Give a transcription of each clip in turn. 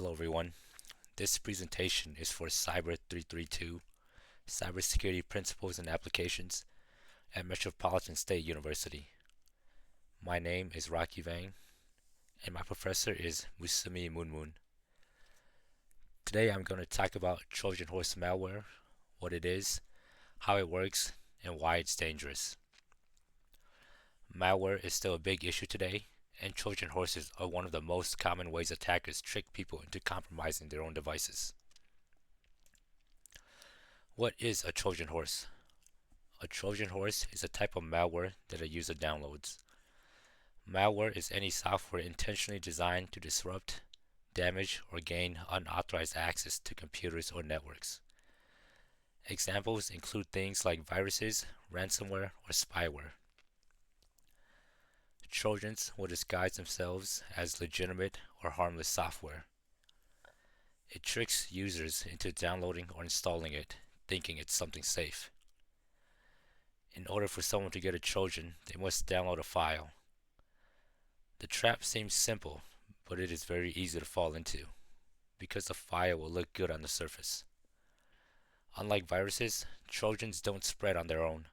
Hello everyone. This presentation is for Cyber 332, Cybersecurity Principles and Applications at Metropolitan State University. My name is Rocky Vang, and my professor is Mousumi Munmun. Today I'm going to talk about Trojan Horse malware, what it is, how it works, and why it's dangerous. Malware is still a big issue today, and Trojan horses are one of the most common ways attackers trick people into compromising their own devices. What is a Trojan horse? A Trojan horse is a type of malware that a user downloads. Malware is any software intentionally designed to disrupt, damage, or gain unauthorized access to computers or networks. Examples include things like viruses, ransomware, or spyware. Trojans will disguise themselves as legitimate or harmless software. It tricks users into downloading or installing it, thinking it's something safe. In order for someone to get a Trojan, they must download a file. The trap seems simple, but it is very easy to fall into, because the file will look good on the surface. Unlike viruses, Trojans don't spread on their own.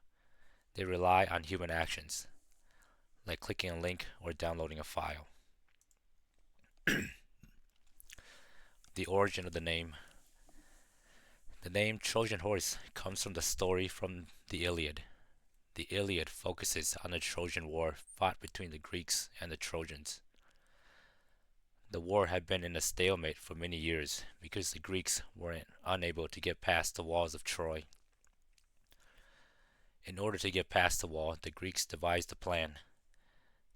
They rely on human actions, like clicking a link or downloading a file. The origin of the name. The name Trojan Horse comes from the story from the Iliad. The Iliad focuses on the Trojan War fought between the Greeks and the Trojans. The war had been in a stalemate for many years because the Greeks were unable to get past the walls of Troy. In order to get past the wall, the Greeks devised a plan.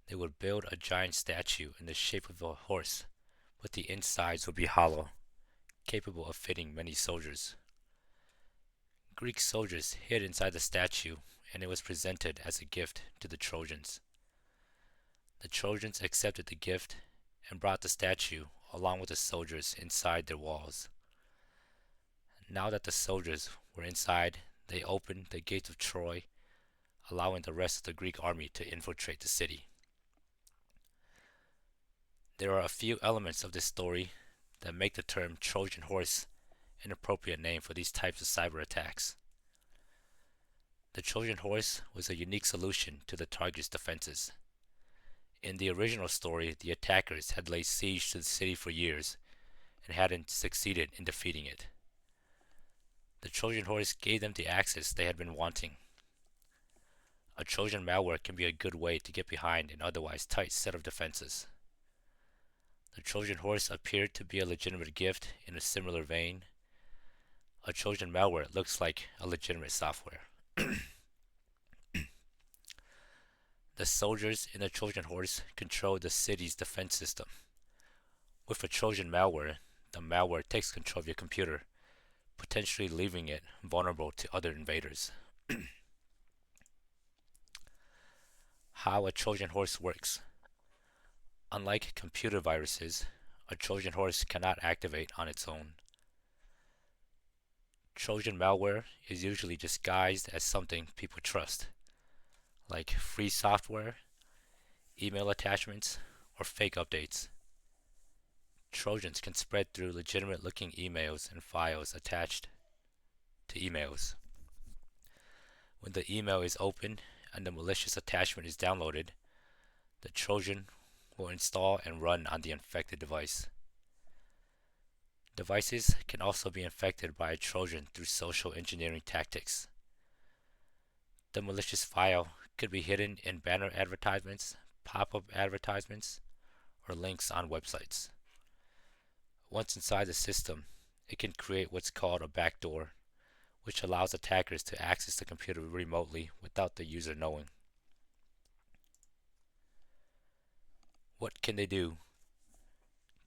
They would build a giant statue in the shape of a horse, but the insides would be hollow, capable of fitting many soldiers. Greek soldiers hid inside the statue, and it was presented as a gift to the Trojans. The Trojans accepted the gift and brought the statue along with the soldiers inside their walls. Now that the soldiers were inside, they opened the gates of Troy, allowing the rest of the Greek army to infiltrate the city. There are a few elements of this story that make the term Trojan horse an appropriate name for these types of cyber attacks. The Trojan horse was a unique solution to the target's defenses. In the original story, the attackers had laid siege to the city for years and hadn't succeeded in defeating it. The Trojan horse gave them the access they had been wanting. A Trojan malware can be a good way to get behind an otherwise tight set of defenses. The Trojan horse appeared to be a legitimate gift in a similar vein. A Trojan malware looks like a legitimate software. The soldiers in the Trojan horse control the city's defense system. With a Trojan malware, the malware takes control of your computer, potentially leaving it vulnerable to other invaders. How a Trojan horse works. Unlike computer viruses, a Trojan horse cannot activate on its own. Trojan malware is usually disguised as something people trust, like free software, email attachments, or fake updates. Trojans can spread through legitimate-looking emails and files attached to emails. When the email is opened and the malicious attachment is downloaded, the Trojan will install and run on the infected device. Devices can also be infected by a Trojan through social engineering tactics. The malicious file could be hidden in banner advertisements, pop-up advertisements, or links on websites. Once inside the system, it can create what's called a backdoor, which allows attackers to access the computer remotely without the user knowing. What can they do?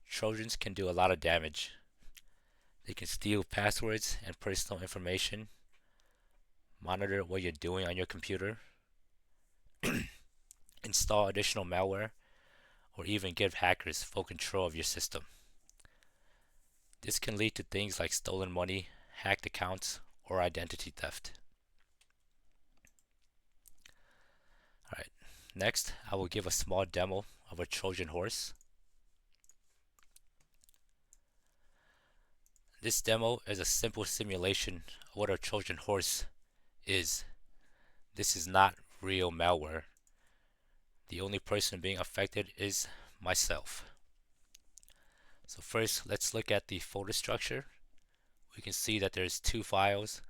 Trojans can do a lot of damage. They can steal passwords and personal information, monitor what you're doing on your computer, install additional malware, or even give hackers full control of your system. This can lead to things like stolen money, hacked accounts, or identity theft. Alright, next I will give a small demo of a Trojan horse. This demo is a simple simulation of what a Trojan horse is. This is not real malware. The only person being affected is myself. So first, let's look at the folder structure. We can see that there's two files.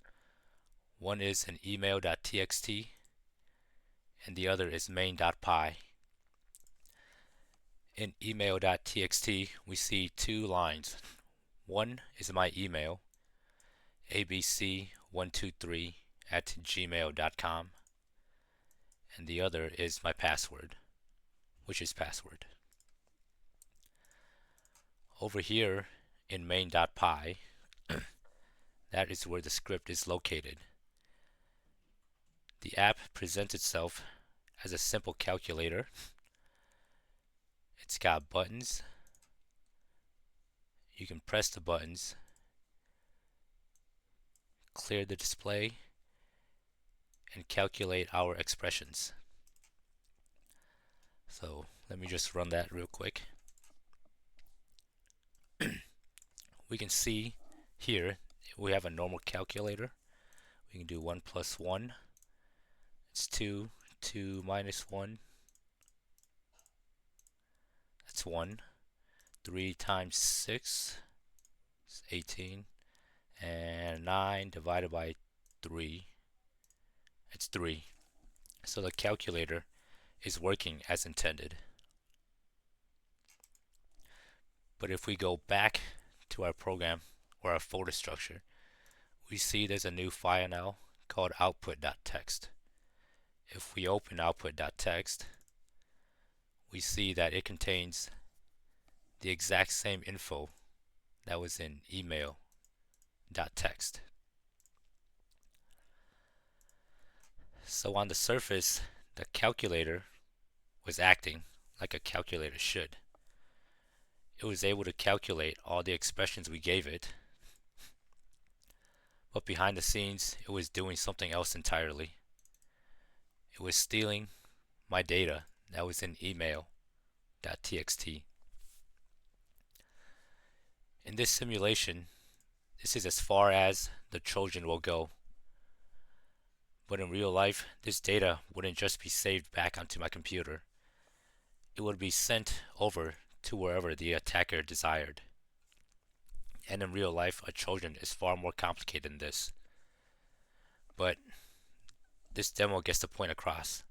One is an email.txt and the other is main.py. In email.txt, we see two lines. One is my email, abc123@gmail.com, and the other is my password, which is password. Over here in main.py, that is where the script is located. The app presents itself as a simple calculator. It's got buttons. You can press the buttons, clear the display, and calculate our expressions. So let me just run that real quick. We can see here we have a normal calculator. We can do 1 plus 1. It's 2. 2 minus 1. That's 1. 3 times 6 is 18. And 9 divided by 3. It's 3. So the calculator is working as intended. But if we go back to our program or our folder structure, we see there's a new file now called output.txt. If we open output.txt, we see that it contains the exact same info that was in email.txt. So on the surface, the calculator was acting like a calculator should. It was able to calculate all the expressions we gave it, but behind the scenes, it was doing something else entirely. It was stealing my data that was in email.txt. In this simulation, this is as far as the Trojan will go. But in real life, this data wouldn't just be saved back onto my computer. It would be sent over to wherever the attacker desired. And in real life, a Trojan is far more complicated than this. But this demo gets the point across.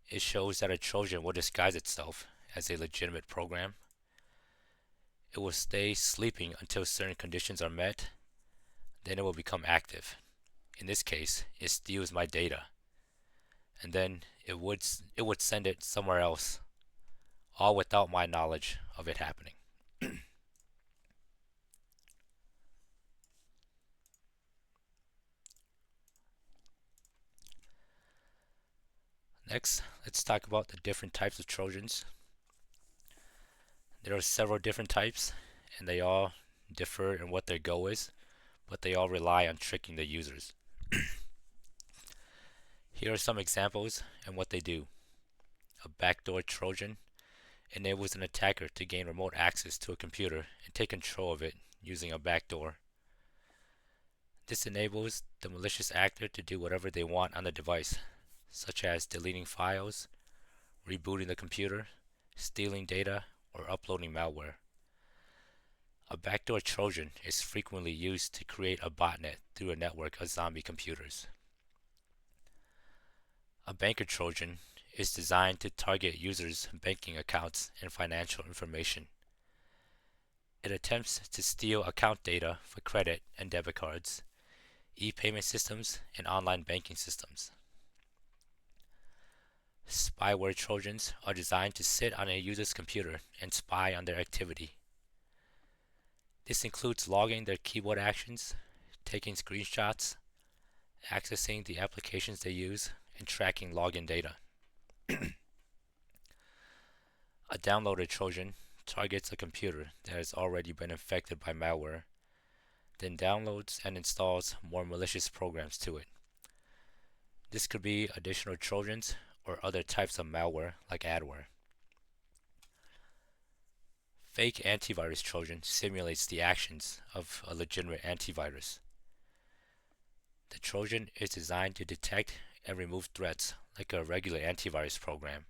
It shows that a Trojan will disguise itself as a legitimate program. It will stay sleeping until certain conditions are met. Then it will become active. In this case, it steals my data. And then it would send it somewhere else, all without my knowledge of it happening. Next, let's talk about the different types of Trojans. There are several different types, and they all differ in what their goal is, but they all rely on tricking the users. Here are some examples and what they do. A backdoor Trojan enables an attacker to gain remote access to a computer and take control of it using a backdoor. This enables the malicious actor to do whatever they want on the device, such as deleting files, rebooting the computer, stealing data, or uploading malware. A backdoor Trojan is frequently used to create a botnet through a network of zombie computers. A banker Trojan is designed to target users' banking accounts and financial information. It attempts to steal account data for credit and debit cards, e-payment systems, and online banking systems. Spyware Trojans are designed to sit on a user's computer and spy on their activity. This includes logging their keyboard actions, taking screenshots, accessing the applications they use, and tracking login data. A downloader Trojan targets a computer that has already been infected by malware, then downloads and installs more malicious programs to it. This could be additional Trojans or other types of malware like adware. Fake antivirus Trojan simulates the actions of a legitimate antivirus. The Trojan is designed to detect and remove threats like a regular antivirus program,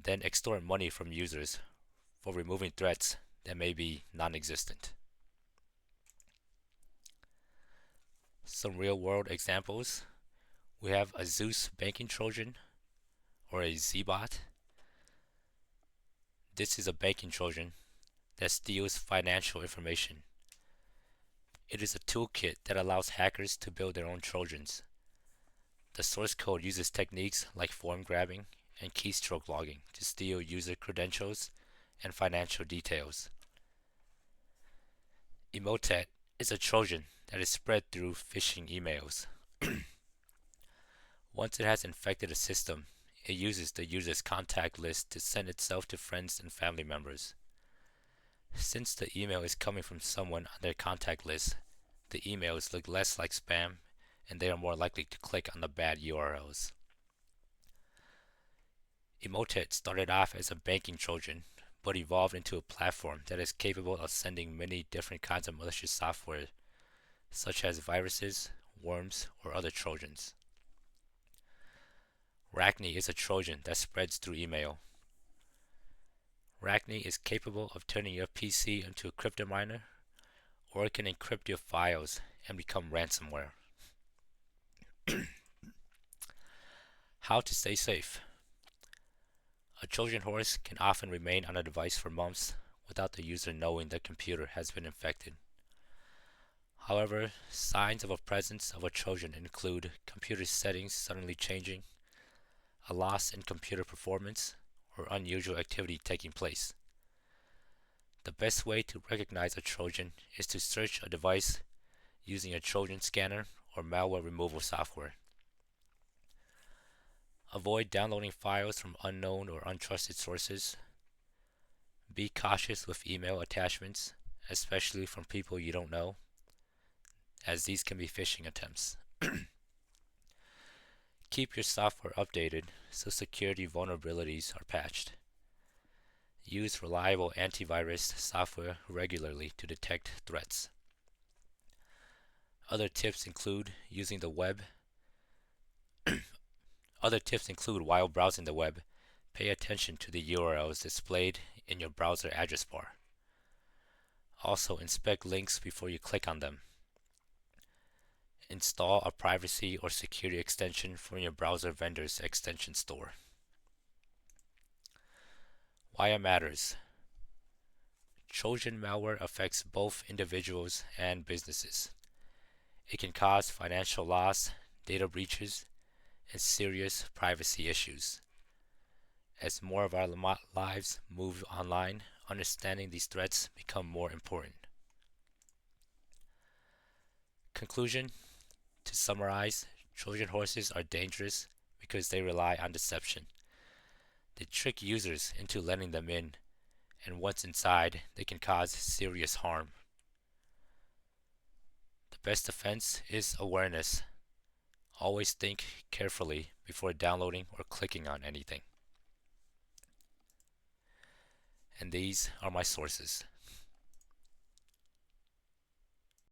then extort money from users for removing threats that may be non-existent. Some real-world examples. We have a Zeus banking Trojan, or a Z-bot. This is a banking Trojan that steals financial information. It is a toolkit that allows hackers to build their own Trojans. The source code uses techniques like form grabbing and keystroke logging to steal user credentials and financial details. Emotet is a Trojan that is spread through phishing emails. Once it has infected a system, it uses the user's contact list to send itself to friends and family members. Since the email is coming from someone on their contact list, the emails look less like spam and they are more likely to click on the bad URLs. Emotet started off as a banking Trojan, but evolved into a platform that is capable of sending many different kinds of malicious software, such as viruses, worms, or other Trojans. Rachni is a Trojan that spreads through email. Rachni is capable of turning your PC into a crypto miner, or it can encrypt your files and become ransomware. How to stay safe. A Trojan horse can often remain on a device for months without the user knowing the computer has been infected. However, signs of a presence of a Trojan include computer settings suddenly changing, a loss in computer performance, or unusual activity taking place. The best way to recognize a Trojan is to search a device using a Trojan scanner or malware removal software. Avoid downloading files from unknown or untrusted sources. Be cautious with email attachments, especially from people you don't know, as these can be phishing attempts. Keep your software updated so security vulnerabilities are patched. Use reliable antivirus software regularly to detect threats. Other tips include while browsing the web, pay attention to the URLs displayed in your browser address bar. Also, inspect links before you click on them. Install a privacy or security extension from your browser vendor's extension store. Why it matters. Trojan malware affects both individuals and businesses. It can cause financial loss, data breaches, and serious privacy issues. As more of our lives move online, understanding these threats become more important. Conclusion. To summarize, Trojan horses are dangerous because they rely on deception. They trick users into letting them in, and once inside, they can cause serious harm. The best defense is awareness. Always think carefully before downloading or clicking on anything. And these are my sources.